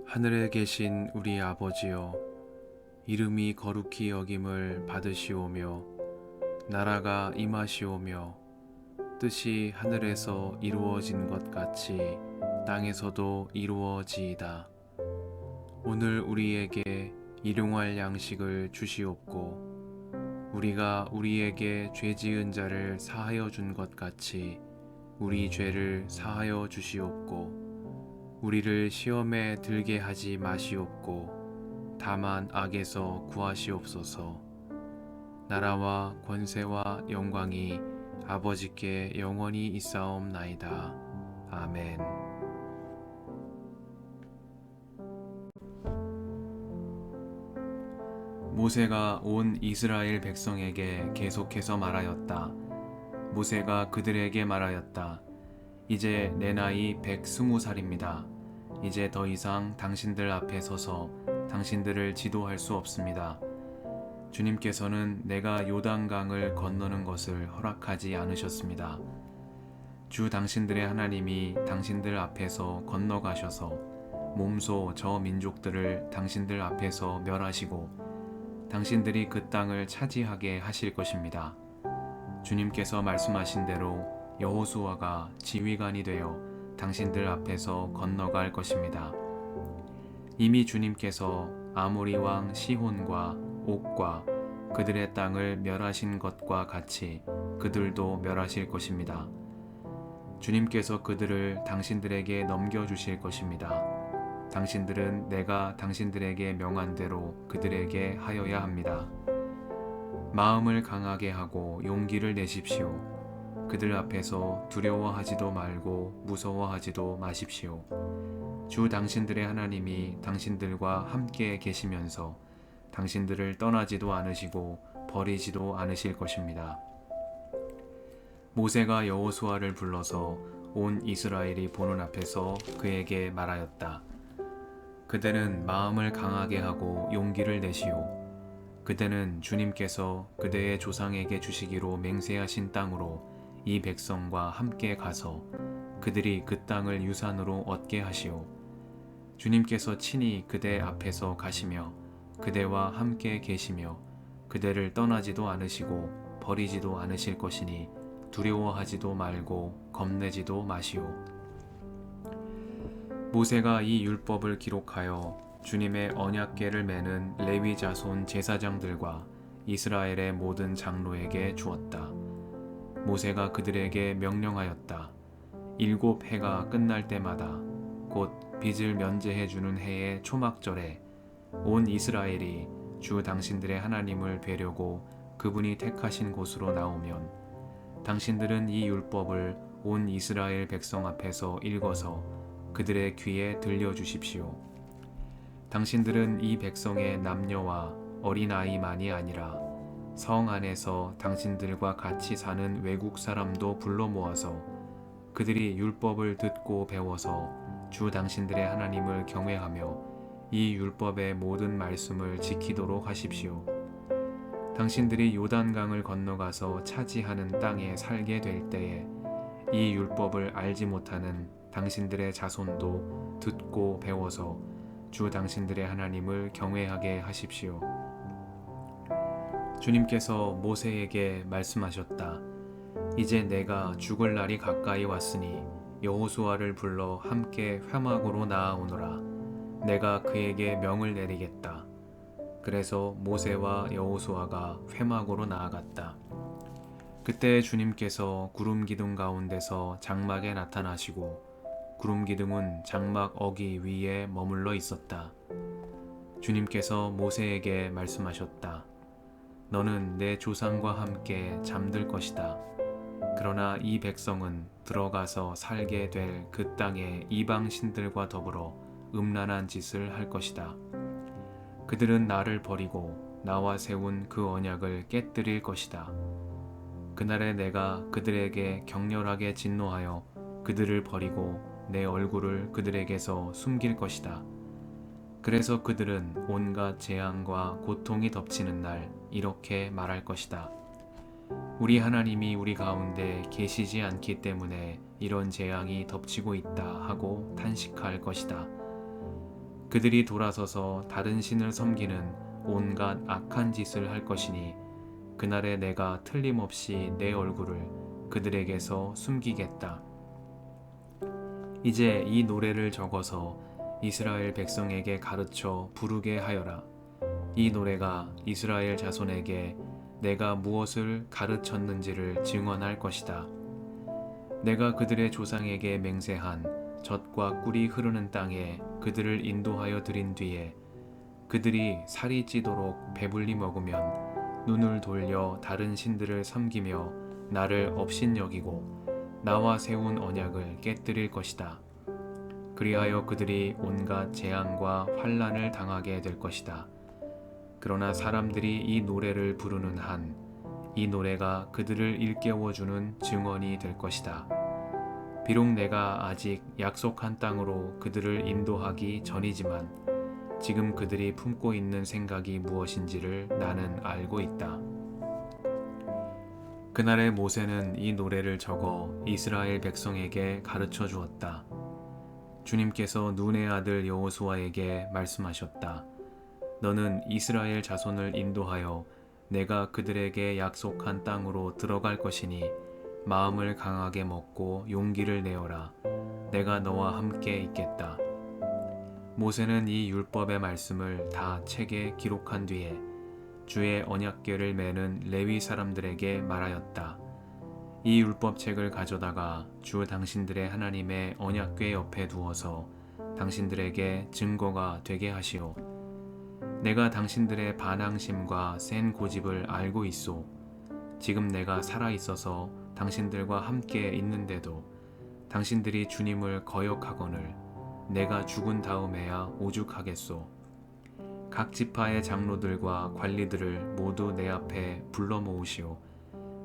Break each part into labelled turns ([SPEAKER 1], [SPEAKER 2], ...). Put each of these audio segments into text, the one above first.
[SPEAKER 1] 하늘에 계신 우리 아버지여, 이름이 거룩히 여김을 받으시오며 나라가 임하시오며 뜻이 하늘에서 이루어진 것 같이 땅에서도 이루어지이다. 오늘 우리에게 일용할 양식을 주시옵고 우리가 우리에게 죄 지은 자를 사하여 준 것 같이 우리 죄를 사하여 주시옵고 우리를 시험에 들게 하지 마시옵고 다만 악에서 구하시옵소서. 나라와 권세와 영광이 아버지께 영원히 있사옵나이다. 아멘. 모세가 온 이스라엘 백성에게 계속해서 말하였다. 모세가 그들에게 말하였다. 이제 내 나이 120살입니다. 이제 더 이상 당신들 앞에 서서 당신들을 지도할 수 없습니다. 주님께서는 내가 요단강을 건너는 것을 허락하지 않으셨습니다. 주 당신들의 하나님이 당신들 앞에서 건너가셔서 몸소 저 민족들을 당신들 앞에서 멸하시고 당신들이 그 땅을 차지하게 하실 것입니다. 주님께서 말씀하신 대로 여호수아가 지휘관이 되어 당신들 앞에서 건너갈 것입니다. 이미 주님께서 아모리 왕 시혼과 옥과 그들의 땅을 멸하신 것과 같이 그들도 멸하실 것입니다. 주님께서 그들을 당신들에게 넘겨주실 것입니다. 당신들은 내가 당신들에게 명한 대로 그들에게 하여야 합니다. 마음을 강하게 하고 용기를 내십시오. 그들 앞에서 두려워하지도 말고 무서워하지도 마십시오. 주 당신들의 하나님이 당신들과 함께 계시면서 당신들을 떠나지도 않으시고 버리지도 않으실 것입니다. 모세가 여호수아를 불러서 온 이스라엘이 보는 앞에서 그에게 말하였다. 그대는 마음을 강하게 하고 용기를 내시오. 그대는 주님께서 그대의 조상에게 주시기로 맹세하신 땅으로 이 백성과 함께 가서 그들이 그 땅을 유산으로 얻게 하시오. 주님께서 친히 그대 앞에서 가시며 그대와 함께 계시며 그대를 떠나지도 않으시고 버리지도 않으실 것이니 두려워하지도 말고 겁내지도 마시오. 모세가 이 율법을 기록하여 주님의 언약궤를 매는 레위 자손 제사장들과 이스라엘의 모든 장로에게 주었다. 모세가 그들에게 명령하였다. 7해가 끝날 때마다 곧 빚을 면제해 주는 해의 초막절에 온 이스라엘이 주 당신들의 하나님을 뵈려고 그분이 택하신 곳으로 나오면 당신들은 이 율법을 온 이스라엘 백성 앞에서 읽어서 그들의 귀에 들려주십시오. 당신들은 이 백성의 남녀와 어린아이만이 아니라 성 안에서 당신들과 같이 사는 외국 사람도 불러 모아서 그들이 율법을 듣고 배워서 주 당신들의 하나님을 경외하며 이 율법의 모든 말씀을 지키도록 하십시오. 당신들이 요단강을 건너가서 차지하는 땅에 살게 될 때에 이 율법을 알지 못하는 당신들의 자손도 듣고 배워서 주 당신들의 하나님을 경외하게 하십시오. 주님께서 모세에게 말씀하셨다. 이제 내가 죽을 날이 가까이 왔으니 여호수아를 불러 함께 회막으로 나아오너라. 내가 그에게 명을 내리겠다. 그래서 모세와 여호수아가 회막으로 나아갔다. 그때 주님께서 구름 기둥 가운데서 장막에 나타나시고 구름 기둥은 장막 어기 위에 머물러 있었다. 주님께서 모세에게 말씀하셨다. 너는 내 조상과 함께 잠들 것이다. 그러나 이 백성은 들어가서 살게 될 그 땅의 이방 신들과 더불어 음란한 짓을 할 것이다. 그들은 나를 버리고 나와 세운 그 언약을 깨뜨릴 것이다. 그날에 내가 그들에게 격렬하게 진노하여 그들을 버리고 내 얼굴을 그들에게서 숨길 것이다. 그래서 그들은 온갖 재앙과 고통이 덮치는 날 이렇게 말할 것이다. 우리 하나님이 우리 가운데 계시지 않기 때문에 이런 재앙이 덮치고 있다 하고 탄식할 것이다. 그들이 돌아서서 다른 신을 섬기는 온갖 악한 짓을 할 것이니 그날에 내가 틀림없이 내 얼굴을 그들에게서 숨기겠다. 이제 이 노래를 적어서 이스라엘 백성에게 가르쳐 부르게 하여라. 이 노래가 이스라엘 자손에게 내가 무엇을 가르쳤는지를 증언할 것이다. 내가 그들의 조상에게 맹세한 젖과 꿀이 흐르는 땅에 그들을 인도하여 들인 뒤에 그들이 살이 찌도록 배불리 먹으면 눈을 돌려 다른 신들을 섬기며 나를 업신여기고 나와 세운 언약을 깨뜨릴 것이다. 그리하여 그들이 온갖 재앙과 환난을 당하게 될 것이다. 그러나 사람들이 이 노래를 부르는 한 이 노래가 그들을 일깨워주는 증언이 될 것이다. 비록 내가 아직 약속한 땅으로 그들을 인도하기 전이지만 지금 그들이 품고 있는 생각이 무엇인지를 나는 알고 있다. 그날에 모세는 이 노래를 적어 이스라엘 백성에게 가르쳐 주었다. 주님께서 눈의 아들 여호수아에게 말씀하셨다. 너는 이스라엘 자손을 인도하여 내가 그들에게 약속한 땅으로 들어갈 것이니 마음을 강하게 먹고 용기를 내어라. 내가 너와 함께 있겠다. 모세는 이 율법의 말씀을 다 책에 기록한 뒤에 주의 언약궤를 매는 레위 사람들에게 말하였다. 이 율법책을 가져다가 주 당신들의 하나님의 언약궤 옆에 두어서 당신들에게 증거가 되게 하시오. 내가 당신들의 반항심과 센 고집을 알고 있소. 지금 내가 살아있어서 당신들과 함께 있는데도 당신들이 주님을 거역하거늘 내가 죽은 다음에야 오죽하겠소. 각 지파의 장로들과 관리들을 모두 내 앞에 불러 모으시오.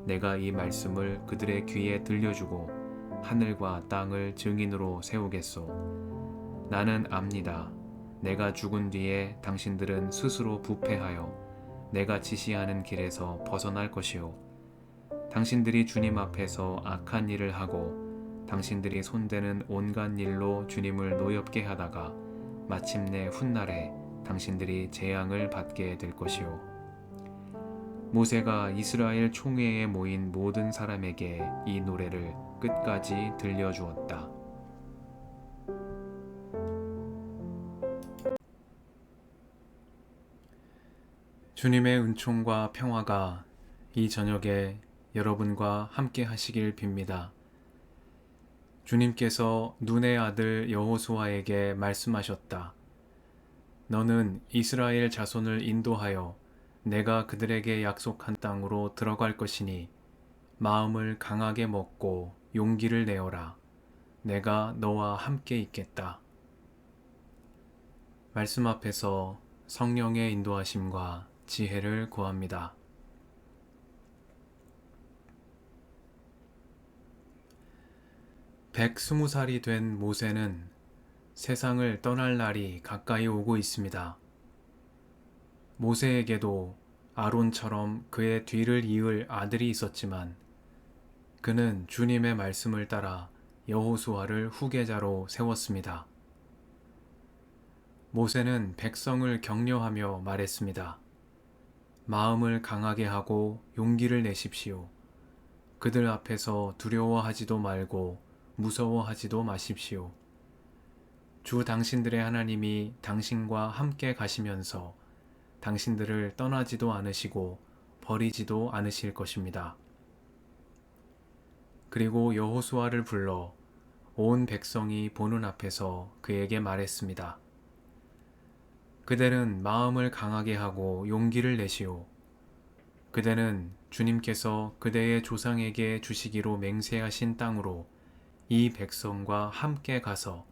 [SPEAKER 1] 내가 이 말씀을 그들의 귀에 들려주고 하늘과 땅을 증인으로 세우겠소. 나는 압니다. 내가 죽은 뒤에 당신들은 스스로 부패하여 내가 지시하는 길에서 벗어날 것이오. 당신들이 주님 앞에서 악한 일을 하고 당신들이 손대는 온갖 일로 주님을 노엽게 하다가 마침내 훗날에 당신들이 재앙을 받게 될 것이오. 모세가 이스라엘 총회에 모인 모든 사람에게 이 노래를 끝까지 들려주었다. 주님의 은총과 평화가 이 저녁에 여러분과 함께 하시길 빕니다. 주님께서 눈의 아들 여호수아에게 말씀하셨다. 너는 이스라엘 자손을 인도하여 내가 그들에게 약속한 땅으로 들어갈 것이니 마음을 강하게 먹고 용기를 내어라. 내가 너와 함께 있겠다. 말씀 앞에서 성령의 인도하심과 지혜를 구합니다. 백스무 살이 된 모세는 세상을 떠날 날이 가까이 오고 있습니다. 모세에게도 아론처럼 그의 뒤를 이을 아들이 있었지만 그는 주님의 말씀을 따라 여호수아를 후계자로 세웠습니다. 모세는 백성을 격려하며 말했습니다. 마음을 강하게 하고 용기를 내십시오. 그들 앞에서 두려워하지도 말고 무서워하지도 마십시오. 주 당신들의 하나님이 당신과 함께 가시면서 당신들을 떠나지도 않으시고 버리지도 않으실 것입니다. 그리고 여호수아를 불러 온 백성이 보는 앞에서 그에게 말했습니다. 그대는 마음을 강하게 하고 용기를 내시오. 그대는 주님께서 그대의 조상에게 주시기로 맹세하신 땅으로 이 백성과 함께 가서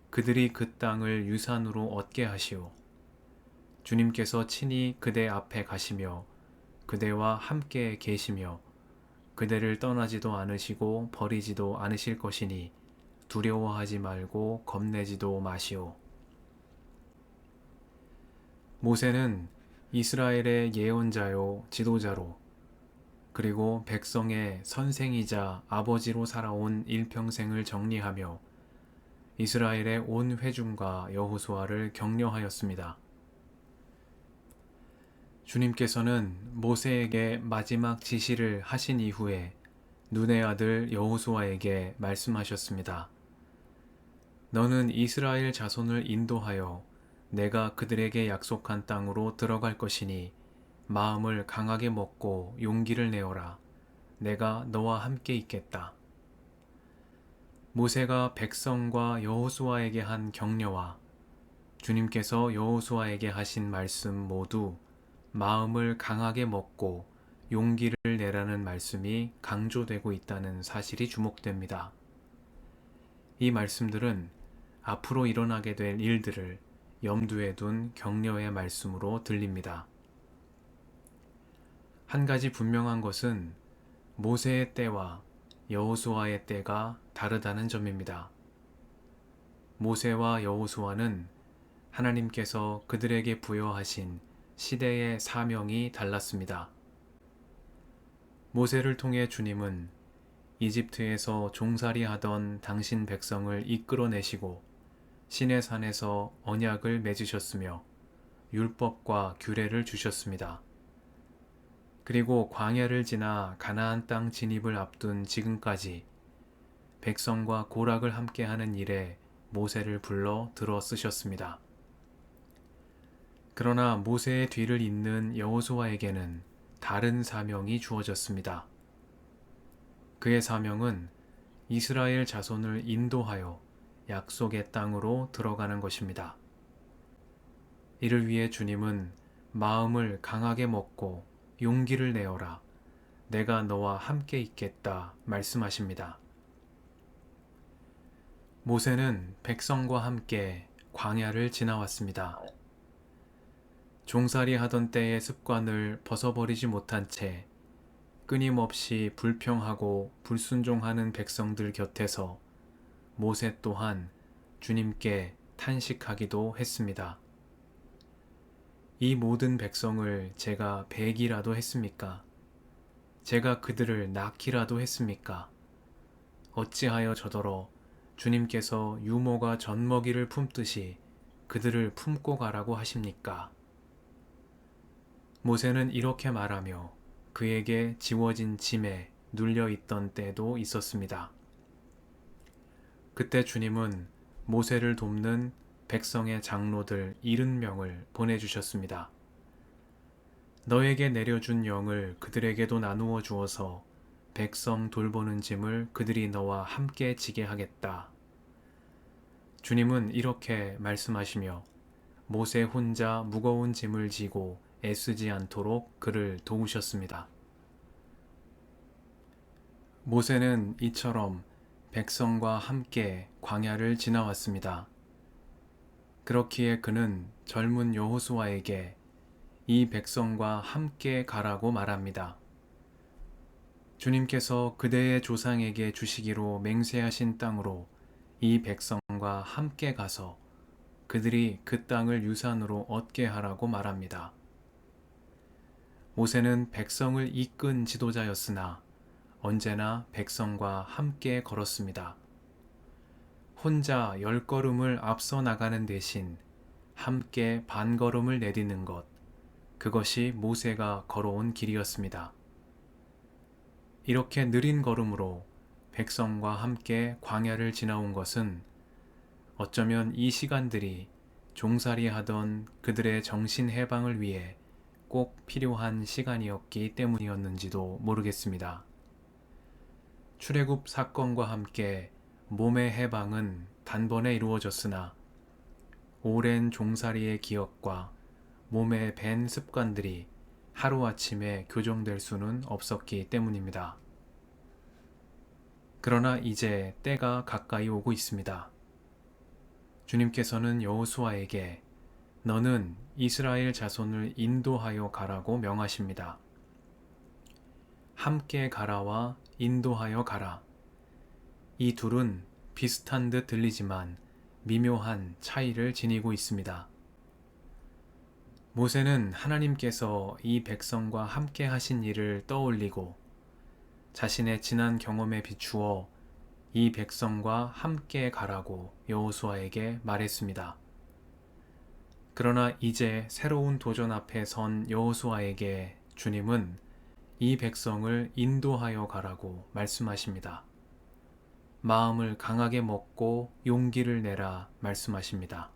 [SPEAKER 1] 그들이 그 땅을 유산으로 얻게 하시오. 주님께서 친히 그대 앞에 가시며 그대와 함께 계시며 그대를 떠나지도 않으시고 버리지도 않으실 것이니 두려워하지 말고 겁내지도 마시오. 모세는 이스라엘의 예언자요 지도자로 그리고 백성의 선생이자 아버지로 살아온 일평생을 정리하며 이스라엘의 온 회중과 여호수아를 격려하였습니다. 주님께서는 모세에게 마지막 지시를 하신 이후에 눈의 아들 여호수아에게 말씀하셨습니다. 너는 이스라엘 자손을 인도하여 내가 그들에게 약속한 땅으로 들어갈 것이니 마음을 강하게 먹고 용기를 내어라. 내가 너와 함께 있겠다. 모세가 백성과 여호수아에게 한 격려와 주님께서 여호수아에게 하신 말씀 모두 마음을 강하게 먹고 용기를 내라는 말씀이 강조되고 있다는 사실이 주목됩니다. 이 말씀들은 앞으로 일어나게 될 일들을 염두에 둔 격려의 말씀으로 들립니다. 한 가지 분명한 것은 모세의 때와 여호수아의 때가 다르다는 점입니다. 모세와 여호수아는 하나님께서 그들에게 부여하신 시대의 사명이 달랐습니다. 모세를 통해 주님은 이집트에서 종살이하던 당신 백성을 이끌어내시고 시내 산에서 언약을 맺으셨으며 율법과 규례를 주셨습니다. 그리고 광야를 지나 가나안 땅 진입을 앞둔 지금까지 백성과 고락을 함께하는 일에 모세를 불러 들어 쓰셨습니다. 그러나 모세의 뒤를 잇는 여호수아에게는 다른 사명이 주어졌습니다. 그의 사명은 이스라엘 자손을 인도하여 약속의 땅으로 들어가는 것입니다. 이를 위해 주님은 마음을 강하게 먹고 용기를 내어라. 내가 너와 함께 있겠다 말씀하십니다. 모세는 백성과 함께 광야를 지나왔습니다. 종살이 하던 때의 습관을 벗어버리지 못한 채 끊임없이 불평하고 불순종하는 백성들 곁에서 모세 또한 주님께 탄식하기도 했습니다. 이 모든 백성을 제가 배기라도 했습니까? 제가 그들을 낳기라도 했습니까? 어찌하여 저더러 주님께서 유모가 젖먹이를 품듯이 그들을 품고 가라고 하십니까? 모세는 이렇게 말하며 그에게 지워진 짐에 눌려 있던 때도 있었습니다. 그때 주님은 모세를 돕는 백성의 장로들 70명을 보내주셨습니다. 너에게 내려준 영을 그들에게도 나누어 주어서 백성 돌보는 짐을 그들이 너와 함께 지게 하겠다. 주님은 이렇게 말씀하시며 모세 혼자 무거운 짐을 지고 애쓰지 않도록 그를 도우셨습니다. 모세는 이처럼 백성과 함께 광야를 지나왔습니다. 그렇기에 그는 젊은 여호수아에게 이 백성과 함께 가라고 말합니다. 주님께서 그대의 조상에게 주시기로 맹세하신 땅으로 이 백성과 함께 가서 그들이 그 땅을 유산으로 얻게 하라고 말합니다. 모세는 백성을 이끈 지도자였으나 언제나 백성과 함께 걸었습니다. 혼자 10걸음을 앞서 나가는 대신 함께 반걸음을 내딛는 것, 그것이 모세가 걸어온 길이었습니다. 이렇게 느린 걸음으로 백성과 함께 광야를 지나온 것은 어쩌면 이 시간들이 종살이 하던 그들의 정신 해방을 위해 꼭 필요한 시간이었기 때문이었는지도 모르겠습니다. 출애굽 사건과 함께 몸의 해방은 단번에 이루어졌으나 오랜 종살이의 기억과 몸에 밴 습관들이 하루아침에 교정될 수는 없었기 때문입니다. 그러나 이제 때가 가까이 오고 있습니다. 주님께서는 여호수아에게 너는 이스라엘 자손을 인도하여 가라고 명하십니다. 함께 가라와 인도하여 가라. 이 둘은 비슷한 듯 들리지만 미묘한 차이를 지니고 있습니다. 모세는 하나님께서 이 백성과 함께 하신 일을 떠올리고 자신의 지난 경험에 비추어 이 백성과 함께 가라고 여호수아에게 말했습니다. 그러나 이제 새로운 도전 앞에 선 여호수아에게 주님은 이 백성을 인도하여 가라고 말씀하십니다. 마음을 강하게 먹고 용기를 내라 말씀하십니다.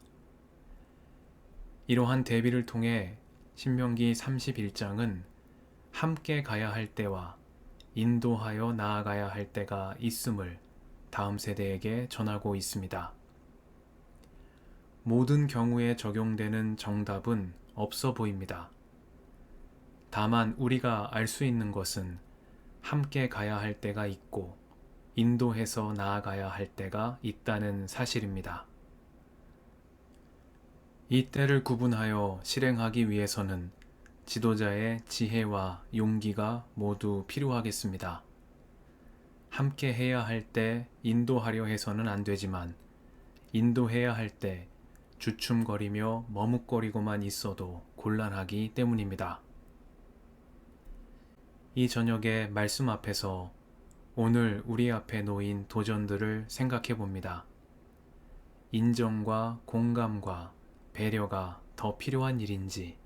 [SPEAKER 1] 이러한 대비를 통해 신명기 31장은 함께 가야 할 때와 인도하여 나아가야 할 때가 있음을 다음 세대에게 전하고 있습니다. 모든 경우에 적용되는 정답은 없어 보입니다. 다만 우리가 알 수 있는 것은 함께 가야 할 때가 있고 인도해서 나아가야 할 때가 있다는 사실입니다. 이 때를 구분하여 실행하기 위해서는 지도자의 지혜와 용기가 모두 필요하겠습니다. 함께 해야 할 때 인도하려 해서는 안 되지만 인도해야 할 때 주춤거리며 머뭇거리고만 있어도 곤란하기 때문입니다. 이 저녁에 말씀 앞에서 오늘 우리 앞에 놓인 도전들을 생각해 봅니다. 인정과 공감과 배려가 더 필요한 일인지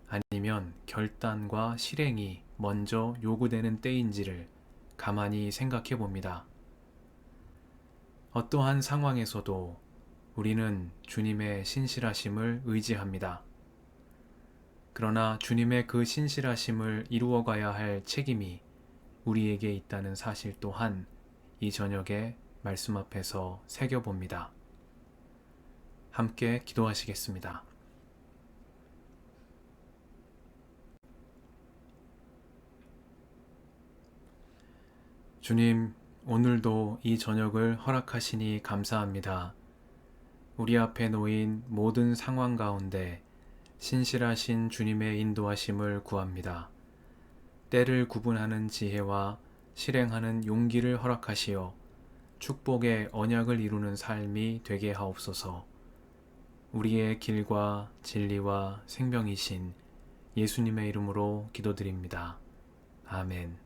[SPEAKER 1] 아니면 결단과 실행이 먼저 요구되는 때인지를 가만히 생각해 봅니다. 어떠한 상황에서도 우리는 주님의 신실하심을 의지합니다. 그러나 주님의 그 신실하심을 이루어가야 할 책임이 우리에게 있다는 사실 또한 이 저녁에 말씀 앞에서 새겨봅니다. 함께 기도하시겠습니다. 주님, 오늘도 이 저녁을 허락하시니 감사합니다. 우리 앞에 놓인 모든 상황 가운데 신실하신 주님의 인도하심을 구합니다. 때를 구분하는 지혜와 실행하는 용기를 허락하시어 축복의 언약을 이루는 삶이 되게 하옵소서. 우리의 길과 진리와 생명이신 예수님의 이름으로 기도드립니다. 아멘.